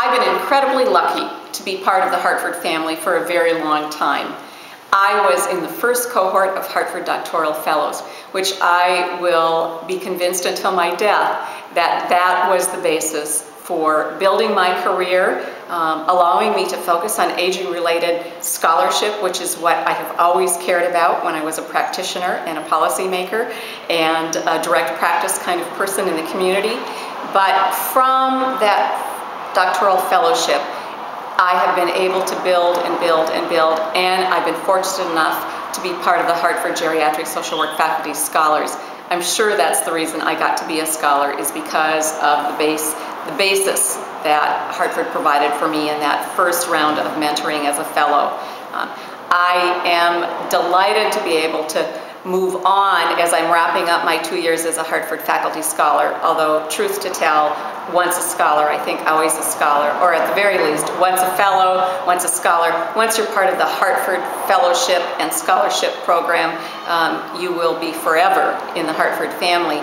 I've been incredibly lucky to be part of the Hartford family for a very long time. I was in the first cohort of Hartford Doctoral Fellows, which I will be convinced until my death that that was the basis for building my career, allowing me to focus on aging-related scholarship, which is what I have always cared about when I was a practitioner and a policymaker and a direct practice kind of person in the community. But from that doctoral fellowship, I have been able to build and build and build, and I've been fortunate enough to be part of the Hartford Geriatric Social Work Faculty Scholars. I'm sure that's the reason I got to be a scholar, is because of the basis that Hartford provided for me in that first round of mentoring as a fellow. I am delighted to be able to move on as I'm wrapping up my 2 years as a Hartford Faculty Scholar, although truth to tell, once a scholar, I think always a scholar, or at the very least, once a fellow, once a scholar. Once you're part of the Hartford Fellowship and Scholarship Program, you will be forever in the Hartford family.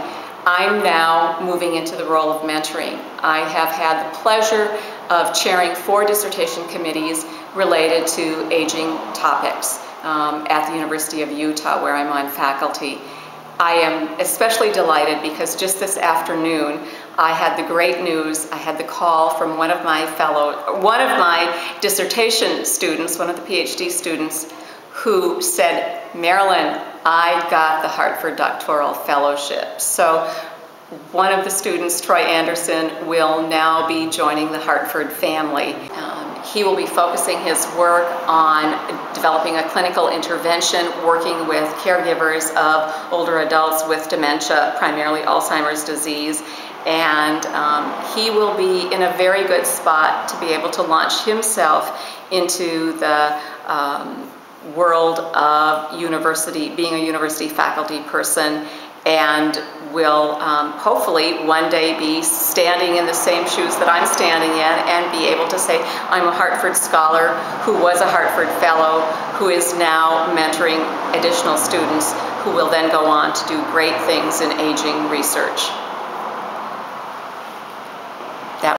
I'm now moving into the role of mentoring. I have had the pleasure of chairing 4 dissertation committees related to aging topics at the University of Utah, where I'm on faculty. I am especially delighted because just this afternoon I had the great news. I had the call from one of my dissertation students, one of the PhD students, who said, "Marilyn, I got the Hartford Doctoral Fellowship." So one of the students, Troy Anderson, will now be joining the Hartford family. He will be focusing his work on developing a clinical intervention, working with caregivers of older adults with dementia, primarily Alzheimer's disease. And he will be in a very good spot to be able to launch himself into the world of being a university faculty person, and will hopefully one day be standing in the same shoes that I'm standing in and be able to say, I'm a Hartford scholar who was a Hartford fellow, who is now mentoring additional students who will then go on to do great things in aging research.